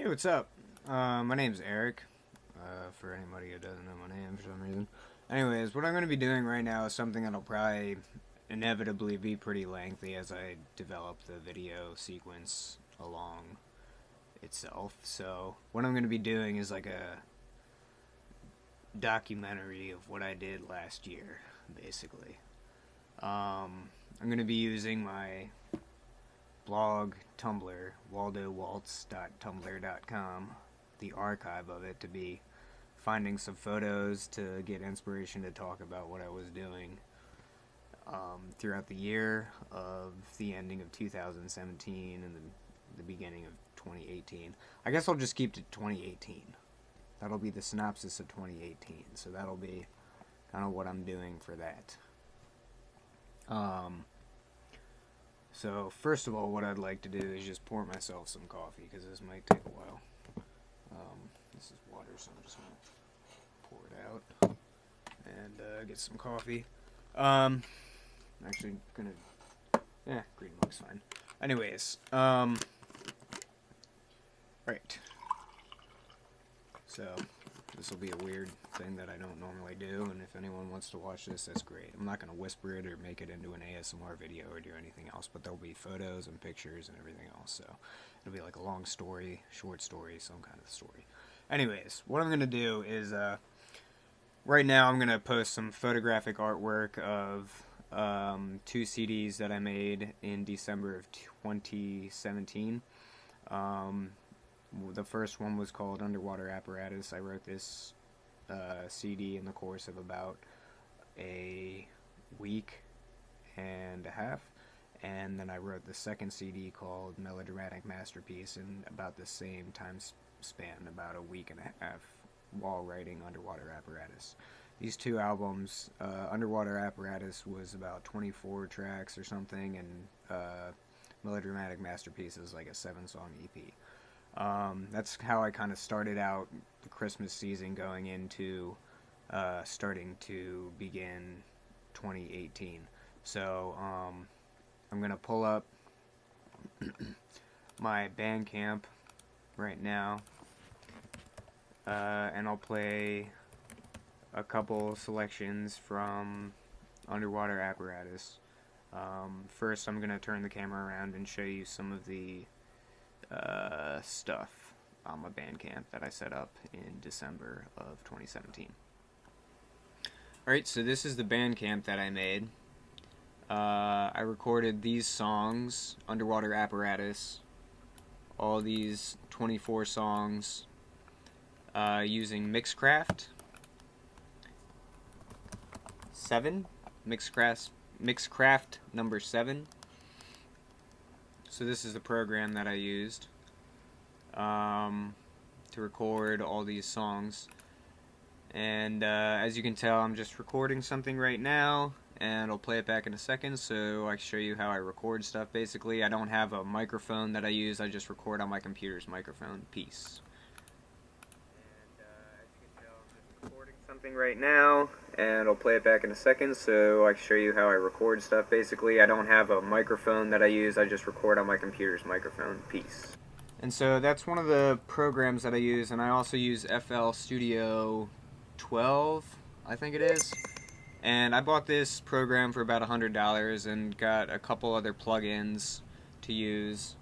Hey, what's up? My name's Eric, for anybody who doesn't know my name for some reason. Anyways, what I'm going to be doing right now is something that'll probably inevitably be pretty lengthy as I develop the video sequence along itself. So, what I'm going to be doing is like a documentary of what I did last year, basically. I'm going to be using my blog, Tumblr, waldowaltz.tumblr.com, the archive of it, to be finding some photos to get inspiration to talk about what I was doing throughout the year of the ending of 2017 and the beginning of 2018. I guess I'll just keep to 2018. That'll be the synopsis of 2018. So that'll be kind of what I'm doing for that. So first of all, what I'd like to do is just pour myself some coffee, because this might take a while. This is water, so I'm just going to pour it out and get some coffee. I'm actually going to... Yeah, green mug's fine. Anyways, right. So, this will be a weird thing that I don't normally do, and if anyone wants to watch this, that's great. I'm not going to whisper it or make it into an ASMR video or do anything else, but there'll be photos and pictures and everything else, so it'll be like a long story, short story, some kind of story. Anyways, what I'm going to do is, right now I'm going to post some photographic artwork of 2 CDs that I made in December of 2017. The first one was called Underwater Apparatus. I wrote this CD in the course of about a week and a half, and then I wrote the second CD called Melodramatic Masterpiece in about the same time span, about a week and a half, while writing Underwater Apparatus. These two albums, Underwater Apparatus was about 24 tracks or something, and Melodramatic Masterpiece is like a 7-song EP. That's how I kind of started out the Christmas season, going into starting to begin 2018. So I'm going to pull up my Bandcamp right now, and I'll play a couple selections from Underwater Apparatus. First, I'm going to turn the camera around and show you some of the stuff on my Bandcamp that I set up in December of 2017. Alright, so this is the Bandcamp that I made. I recorded these songs, Underwater Apparatus, all these 24 songs, using Mixcraft 7, Mixcraft number 7. So this is the program that I used to record all these songs. And as you can tell, I'm just recording something right now, and I'll play it back in a second so I can show you how I record stuff. Basically, I don't have a microphone that I use, I just record on my computer's microphone piece. And as you can tell, I'm just recording something right now, and I'll play it back in a second so I can show you how I record stuff. Basically, I don't have a microphone that I use, I just record on my computer's microphone piece. And so that's one of the programs that I use, and I also use FL Studio 12, I think it is. And I bought this program for about $100 and got a couple other plugins to use.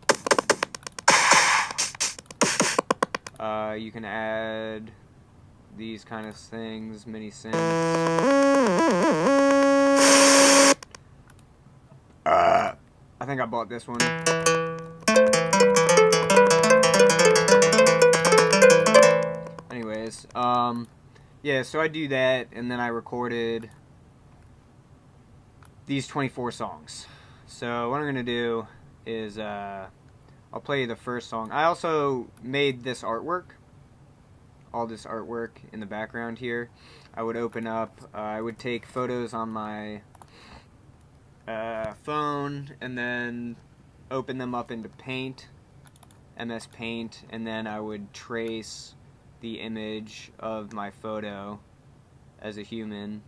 You can add these kind of things, mini synths. I think I bought this one. Anyways, yeah, so I do that, and then I recorded these 24 songs. So what I'm gonna do is I'll play you the first song. I also made this artwork, all this artwork in the background here. I would open up, I would take photos on my phone and then open them up into Paint, MS Paint, and then I would trace the image of my photo as a human,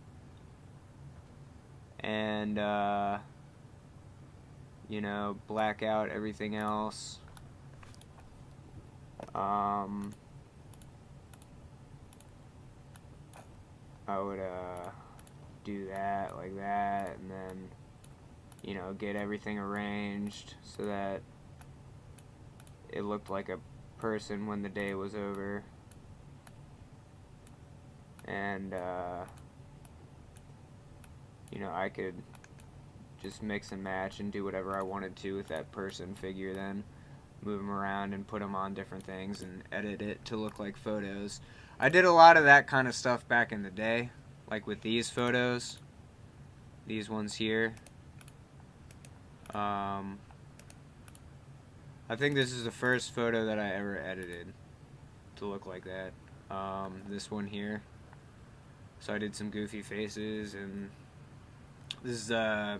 and you know, black out everything else. I would do that like that, and then, you know, get everything arranged so that it looked like a person when the day was over. And you know, I could just mix and match and do whatever I wanted to with that person figure, then move them around and put them on different things and edit it to look like photos. I did a lot of that kind of stuff back in the day, like with these photos, these ones here. I think this is the first photo that I ever edited to look like that. This one here. So I did some goofy faces, and this is some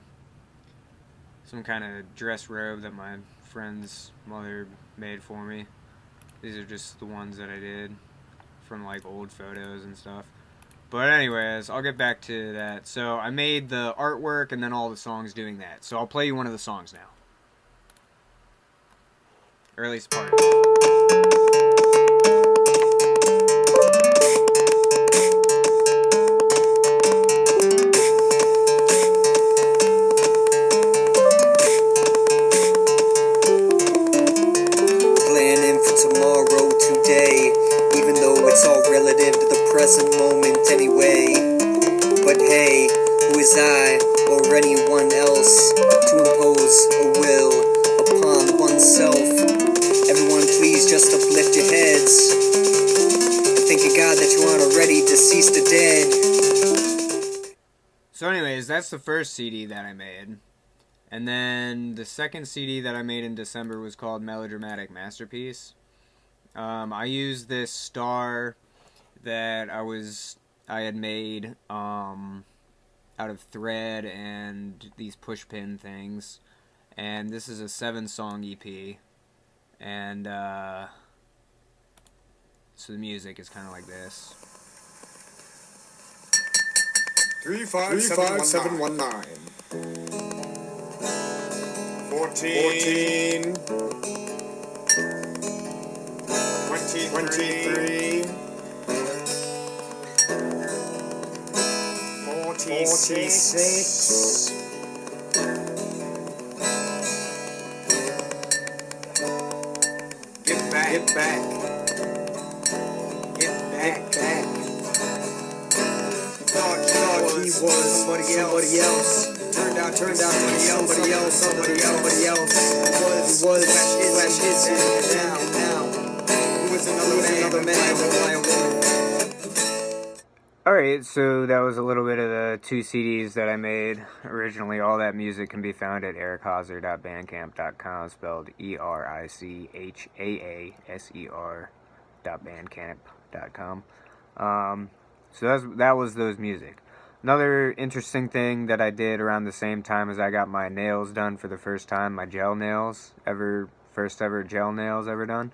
kind of dress robe that my friend's mother made for me. These are just the ones that I did from like old photos and stuff. But anyways, I'll get back to that. So I made the artwork and then all the songs doing that. So I'll play you one of the songs now. Or at least part of it. Planning for tomorrow today, even though it's all relative to the present moment anyway. But hey, who is I or anyone else to impose a will upon oneself? Everyone please just uplift your heads and thank you God that you aren't already deceased or dead. So anyways, that's the first CD that I made. And then the second CD that I made in December was called Melodramatic Masterpiece. I used this star that I had made out of thread and these push pin things. And this is a 7-song EP. And so the music is kind of like this. 35719. 14, 23, 46. Get back. Thought he was somebody else. Turned out to be somebody else. Was now. He was another man. Alright, so that was a little bit of the 2 CDs that I made originally. All that music can be found at erichaaser.bandcamp.com, spelled ERICHAASER.bandcamp.com. So that was those music. Another interesting thing that I did around the same time as I got my nails done for the first time, my gel nails, first ever gel nails ever done,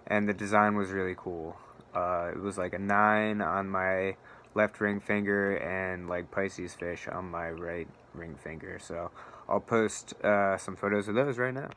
and the design was really cool. It was like a 9 on my left ring finger and like Pisces fish on my right ring finger. So I'll post some photos of those right now.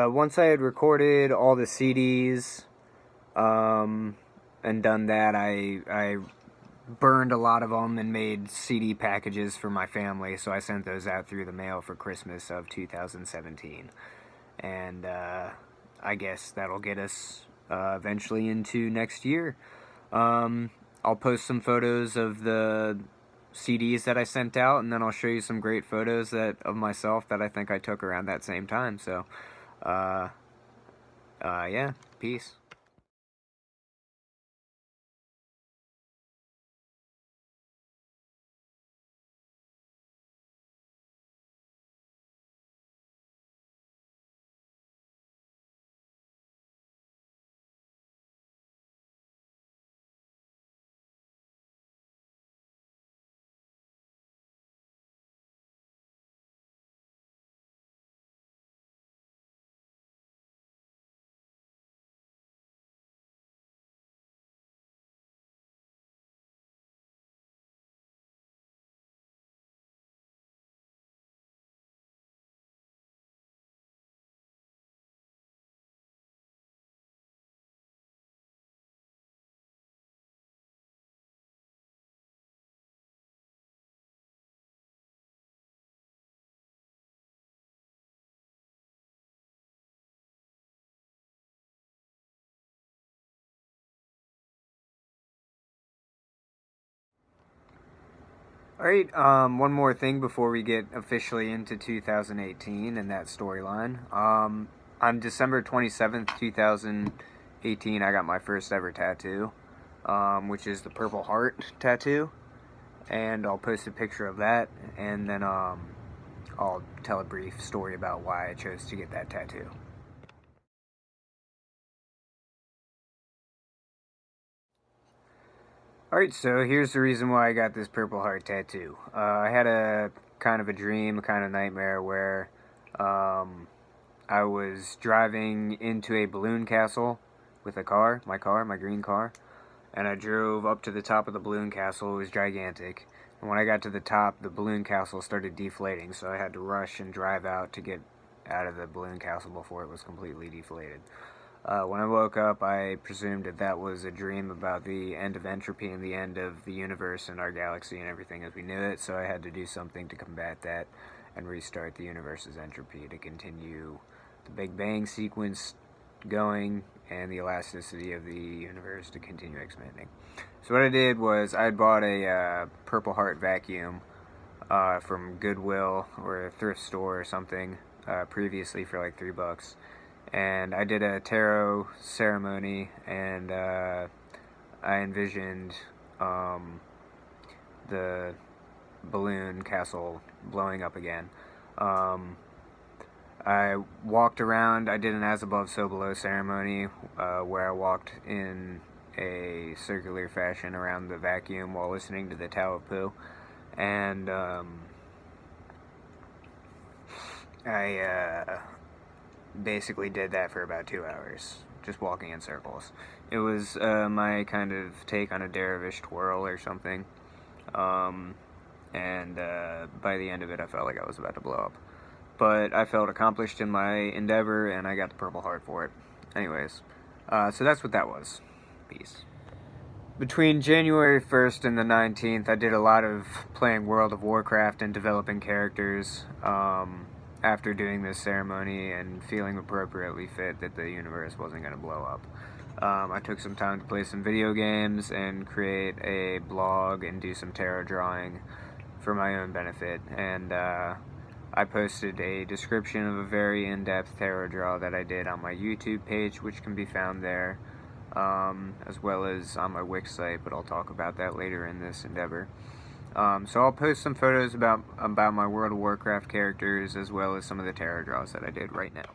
Once I had recorded all the CDs and done that, I burned a lot of them and made CD packages for my family, so I sent those out through the mail for Christmas of 2017. And I guess that'll get us eventually into next year. I'll post some photos of the CDs that I sent out, and then I'll show you some great photos of myself that I think I took around that same time. So, yeah, peace. Alright, one more thing before we get officially into 2018 and that storyline. On December 27th, 2018, I got my first ever tattoo, which is the Purple Heart tattoo. And I'll post a picture of that, and then I'll tell a brief story about why I chose to get that tattoo. Alright, so here's the reason why I got this Purple Heart tattoo. I had a kind of a dream, a kind of nightmare where I was driving into a balloon castle with a car, my green car, and I drove up to the top of the balloon castle. It was gigantic. And when I got to the top, the balloon castle started deflating, so I had to rush and drive out to get out of the balloon castle before it was completely deflated. When I woke up, I presumed that that was a dream about the end of entropy and the end of the universe and our galaxy and everything as we knew it, so I had to do something to combat that and restart the universe's entropy to continue the Big Bang sequence going and the elasticity of the universe to continue expanding. So what I did was I bought a Purple Heart vacuum from Goodwill or a thrift store or something previously for like $3. And I did a tarot ceremony, and I envisioned the balloon castle blowing up again. I walked around. I did an as above, so below ceremony where I walked in a circular fashion around the vacuum while listening to the Tao of Pooh. And I basically did that for about 2 hours, just walking in circles. It was my kind of take on a Dervish twirl or something. And by the end of it, I felt like I was about to blow up. But I felt accomplished in my endeavor, and I got the Purple Heart for it. Anyways, so that's what that was. Peace. Between January 1st and the 19th, I did a lot of playing World of Warcraft and developing characters. After doing this ceremony and feeling appropriately fit that the universe wasn't going to blow up. I took some time to play some video games and create a blog and do some tarot drawing for my own benefit. And I posted a description of a very in-depth tarot draw that I did on my YouTube page, which can be found there, as well as on my Wix site, but I'll talk about that later in this endeavor. So I'll post some photos about my World of Warcraft characters, as well as some of the tarot draws that I did right now.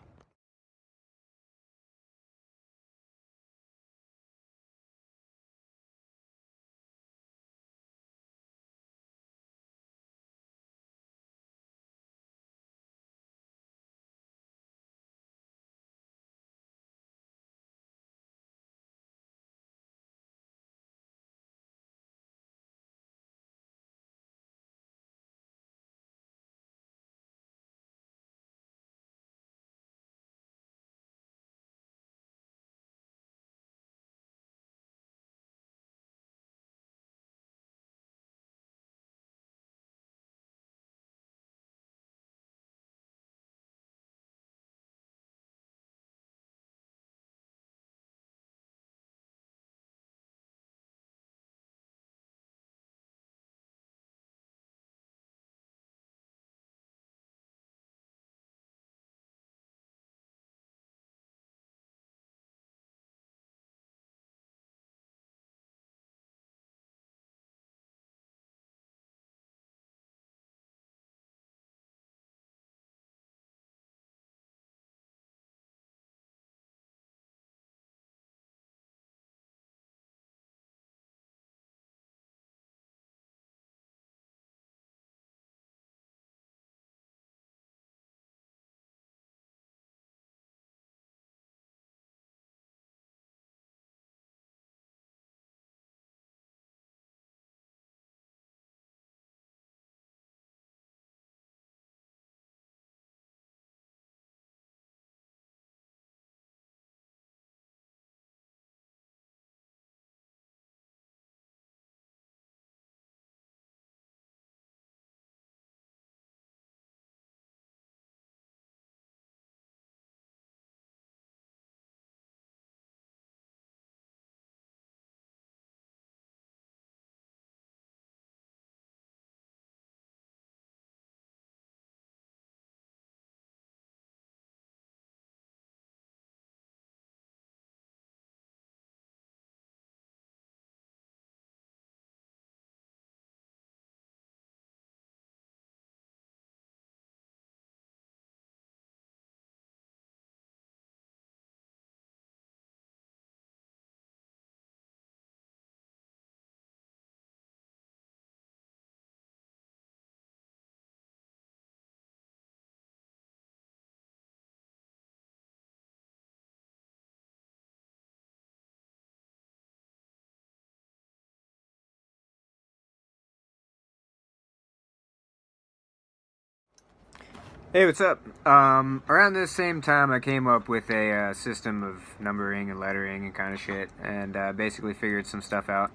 Hey, what's up? Around this same time, I came up with a system of numbering and lettering and kind of shit, and basically figured some stuff out.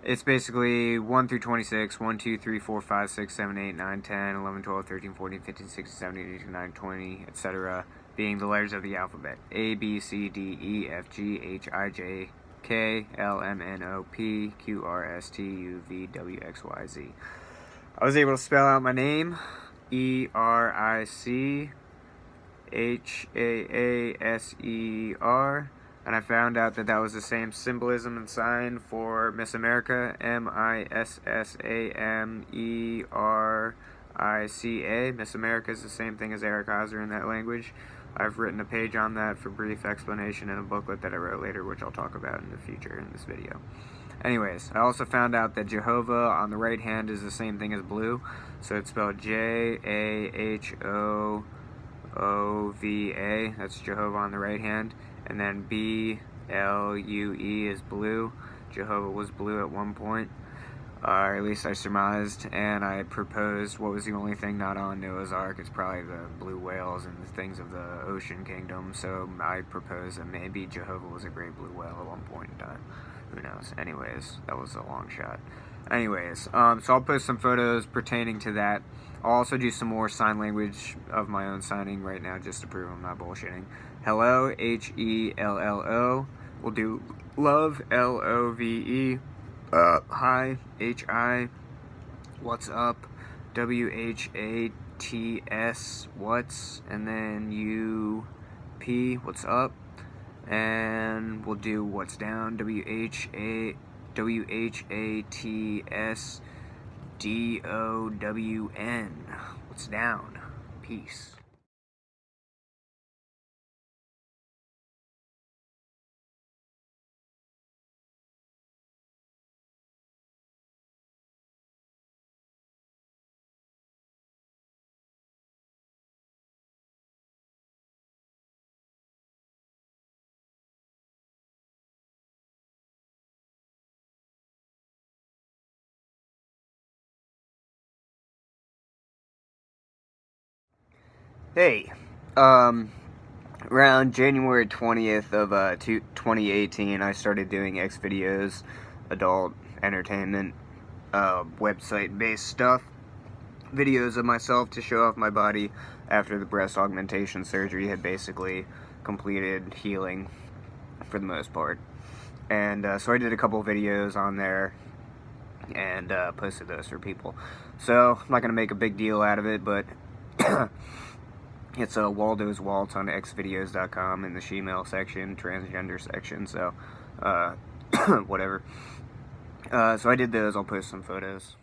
It's basically 1 through 26, 1, 2, 3, 4, 5, 6, 7, 8, 9, 10, 11, 12, 13, 14, 15, 16, 17, 18, 19, 20, etc., being the letters of the alphabet. A, B, C, D, E, F, G, H, I, J, K, L, M, N, O, P, Q, R, S, T, U, V, W, X, Y, Z. I was able to spell out my name, Erichaser, and I found out that that was the same symbolism and sign for Miss America, Missamerica. Miss America is the same thing as Eric Hauser in that language. I've written a page on that for brief explanation in a booklet that I wrote later, which I'll talk about in the future in this video. Anyways, I also found out that Jehovah on the right hand is the same thing as blue, so it's spelled Jahova. That's Jehovah on the right hand, and then BLUE is blue. Jehovah was blue at one point, or at least I surmised, and I proposed what was the only thing not on Noah's Ark. It's probably the blue whales and the things of the ocean kingdom, so I proposed that maybe Jehovah was a great blue whale at one point in time. Who knows? Anyways, that was a long shot. Anyways, so I'll post some photos pertaining to that. I'll also do some more sign language of my own signing right now just to prove I'm not bullshitting. Hello, Hello. We'll do love, LOVE. Hi, HI. What's up? WHATS. What's? And then UP. What's up? And we'll do what's down, WHATS DOWN. What's down? Peace. Hey, around January 20th of 2018, I started doing X videos, adult entertainment, website-based stuff, videos of myself to show off my body after the breast augmentation surgery had basically completed healing for the most part. And so I did a couple videos on there and posted those for people. So I'm not going to make a big deal out of it, but it's Waldo's Waltz on xvideos.com in the shemale section, transgender section, so whatever. So I did those. I'll post some photos.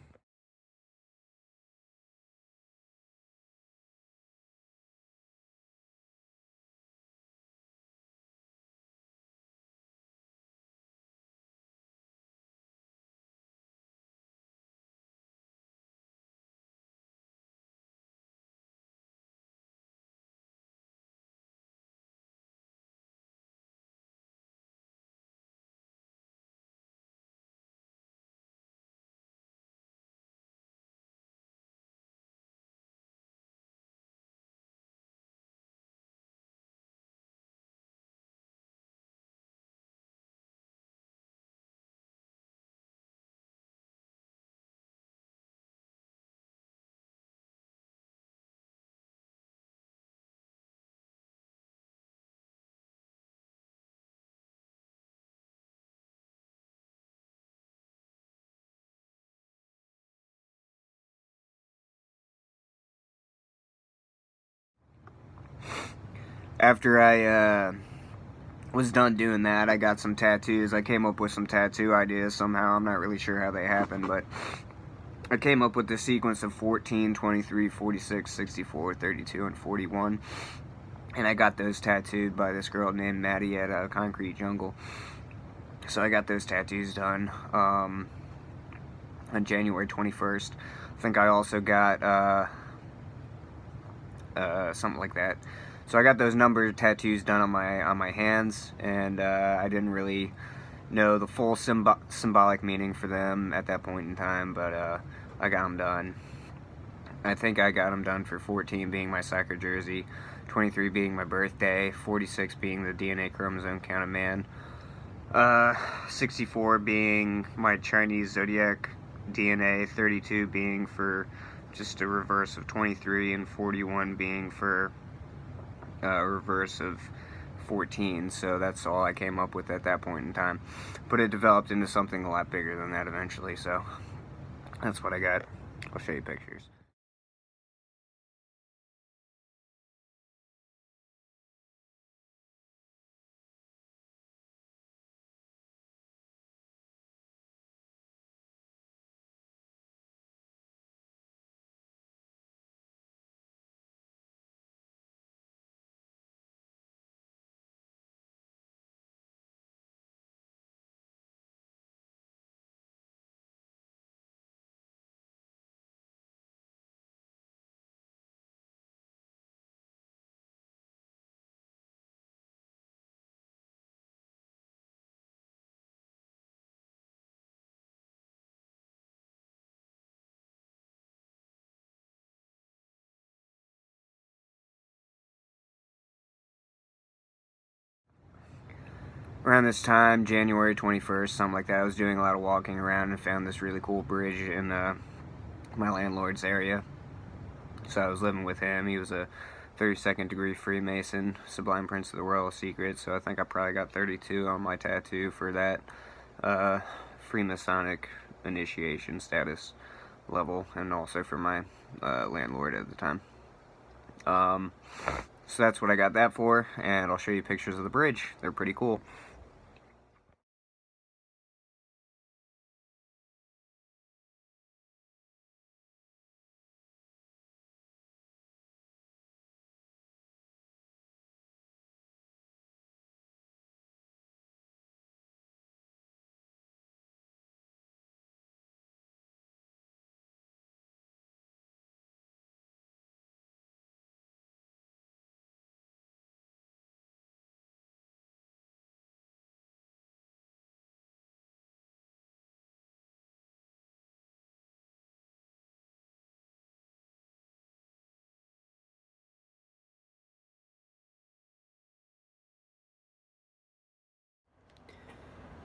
After I was done doing that, I got some tattoos. I came up with some tattoo ideas somehow. I'm not really sure how they happened, but I came up with the sequence of 14, 23, 46, 64, 32, and 41. And I got those tattooed by this girl named Maddie at Concrete Jungle. So I got those tattoos done on January 21st. I think I also got something like that. So I got those number tattoos done on my hands, and I didn't really know the full symbolic meaning for them at that point in time, but I got them done. I think I got them done for 14 being my soccer jersey, 23 being my birthday, 46 being the DNA chromosome count of man, 64 being my Chinese zodiac DNA, 32 being for just a reverse of 23, and 41 being for a reverse of 14. So that's all I came up with at that point in time. But it developed into something a lot bigger than that eventually, so that's what I got. I'll show you pictures. Around this time, January 21st, something like that, I was doing a lot of walking around and found this really cool bridge in my landlord's area. So I was living with him. He was a 32nd degree Freemason, Sublime Prince of the Royal Secret, so I think I probably got 32 on my tattoo for that Freemasonic initiation status level, and also for my landlord at the time. So that's what I got that for, and I'll show you pictures of the bridge. They're pretty cool.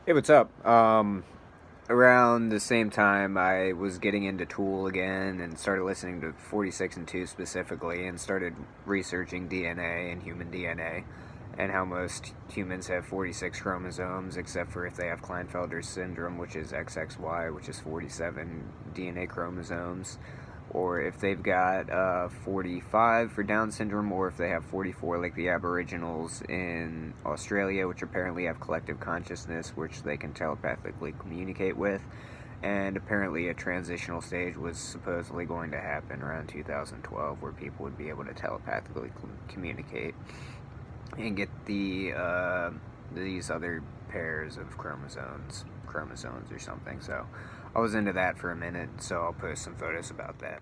Hey, what's up? Around the same time, I was getting into Tool again and started listening to 46 and 2 specifically, and started researching DNA and human DNA and how most humans have 46 chromosomes, except for if they have Klinefelter syndrome, which is XXY, which is 47 DNA chromosomes, or if they've got 45 for Down syndrome, or if they have 44 like the Aboriginals in Australia, which apparently have collective consciousness, which they can telepathically communicate with. And apparently a transitional stage was supposedly going to happen around 2012 where people would be able to telepathically communicate and get these other pairs of chromosomes or something. So I was into that for a minute, so I'll post some photos about that.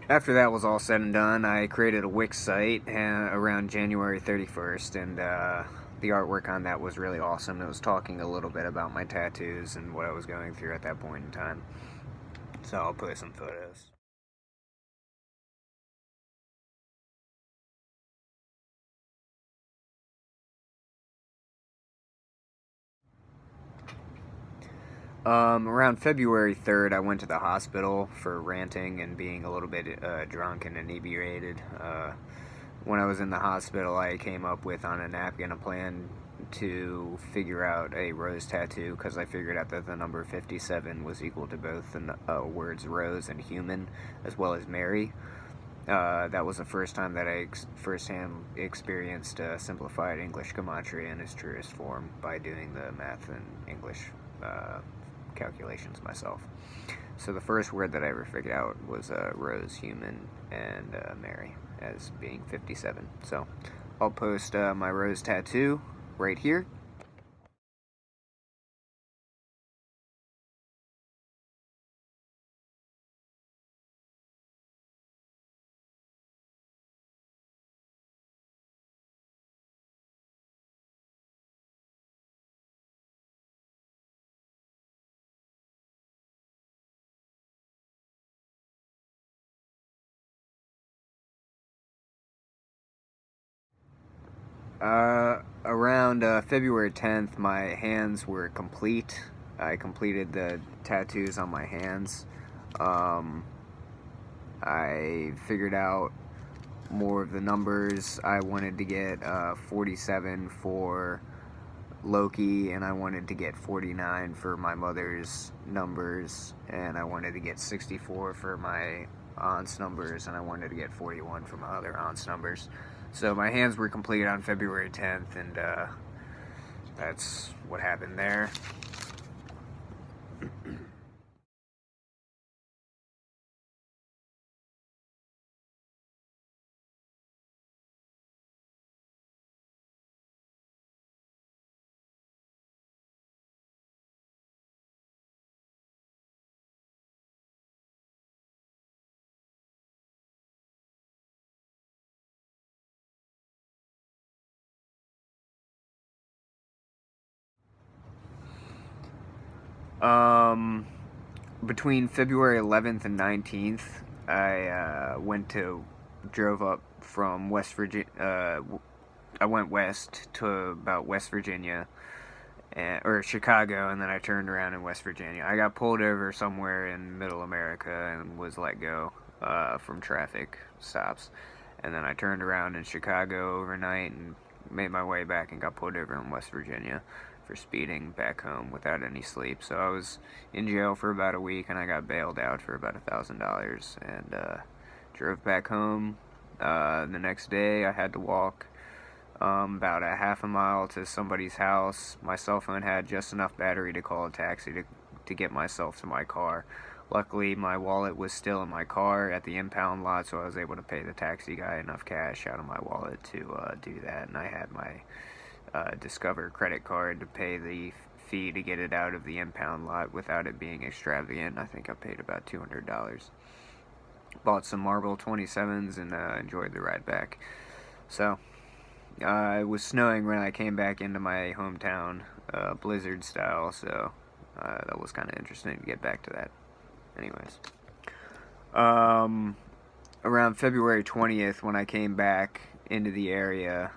After that was all said and done, I created a Wix site around January 31st, and the artwork on that was really awesome. It was talking a little bit about my tattoos and what I was going through at that point in time. So I'll put some photos. Around February 3rd, I went to the hospital for ranting and being a little bit drunk and inebriated. When I was in the hospital, I came up with on a napkin a plan to figure out a rose tattoo because I figured out that the number 57 was equal to both the words rose and human, as well as Mary. That was the first time that I firsthand experienced simplified English gematria in its truest form by doing the math and English calculations myself. So the first word that I ever figured out was rose, human, and Mary as being 57. So I'll post my rose tattoo right here. Around February 10th, my hands were complete. I completed the tattoos on my hands. I figured out more of the numbers. I wanted to get 47 for Loki, and I wanted to get 49 for my mother's numbers, and I wanted to get 64 for my aunt's numbers, and I wanted to get 41 for my other aunt's numbers. So my hands were completed on February 10th, and that's what happened there. Between February 11th and 19th, I drove up from West Virginia. I went west to about West Virginia, or Chicago, and then I turned around in West Virginia. I got pulled over somewhere in Middle America and was let go from traffic stops. And then I turned around in Chicago overnight and made my way back and got pulled over in West Virginia for speeding back home without any sleep. So I was in jail for about a week, and I got bailed out for about $1,000 and drove back home. The next day I had to walk about a half a mile to somebody's house. My cell phone had just enough battery to call a taxi to get myself to my car. Luckily, my wallet was still in my car at the impound lot, so I was able to pay the taxi guy enough cash out of my wallet to do that, and I had my Discover credit card to pay the fee to get it out of the impound lot without it being extravagant. I think I paid about $200. Bought some Marble 27s and enjoyed the ride back. So, it was snowing when I came back into my hometown, blizzard style, so that was kind of interesting to get back to that. Anyways. Around February 20th, when I came back into the area,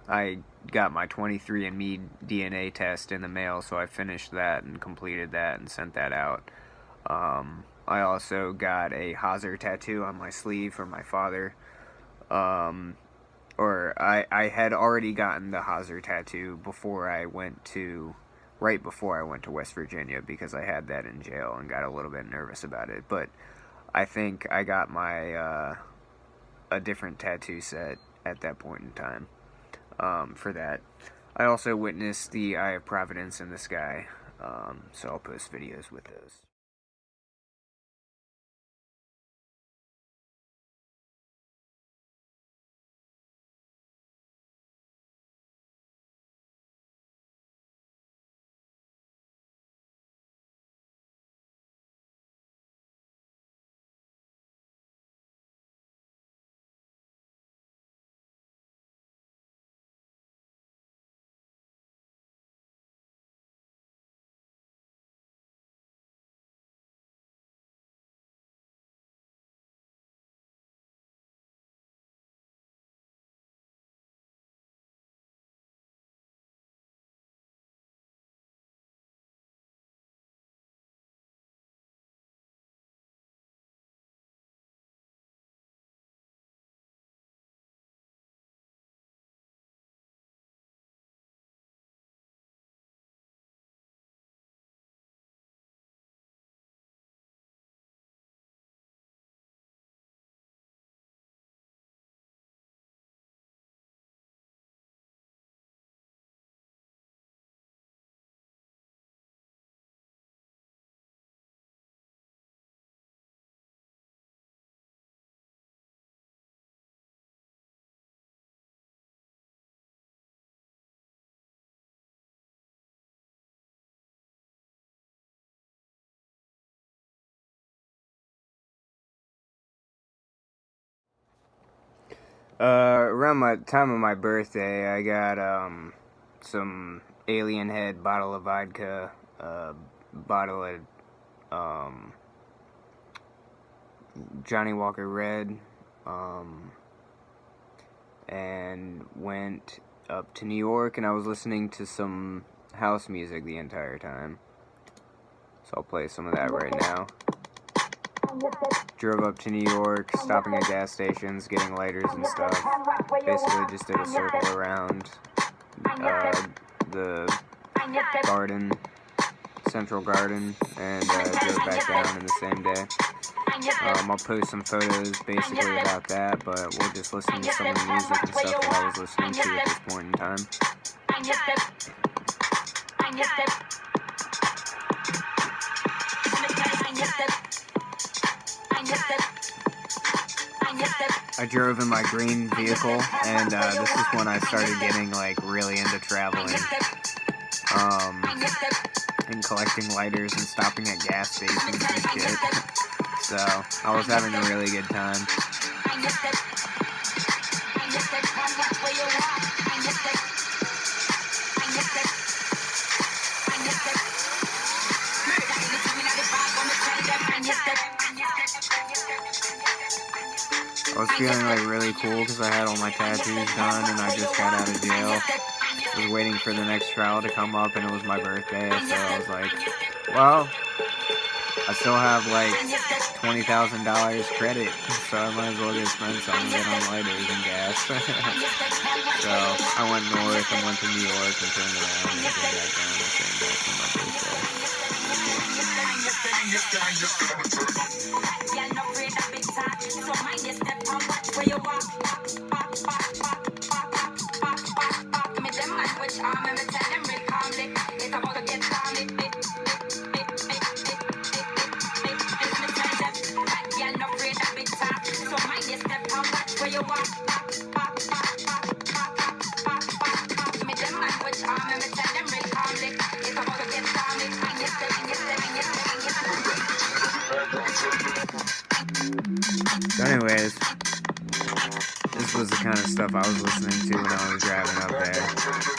I got my 23andMe DNA test in the mail, so I finished that and completed that and sent that out. I also got a Hazard tattoo on my sleeve for my father. I had already gotten the Hazard tattoo right before I went to West Virginia, because I had that in jail and got a little bit nervous about it. But I think I got my a different tattoo set at that point in time. For that. I also witnessed the Eye of Providence in the sky, so I'll post videos with those. Around my time of my birthday, I got some Alien Head, bottle of vodka, bottle of Johnny Walker Red, and went up to New York, and I was listening to some house music the entire time. So I'll play some of that right now. Drove up to New York, stopping at gas stations, getting lighters and stuff. Basically just did a circle around the garden, Central Garden, and drove back down in the same day. I'll post some photos basically about that, but we'll just listen to some of the music and stuff that I was listening to at this point in time. I drove in my green vehicle, and this is when I started getting like really into traveling, and collecting lighters and stopping at gas stations and shit. So I was having a really good time. I was feeling like really cool because I had all my tattoos done and I just got out of jail. I was waiting for the next trial to come up and it was my birthday, so I was like, well, I still have like $20,000 credit, so I might as well just spend some of it on lighters and gas. So I went north and went to New York and turned around and came back down and came back for my birthday. So anyways, this was the kind of stuff I was listening to when I was driving up there.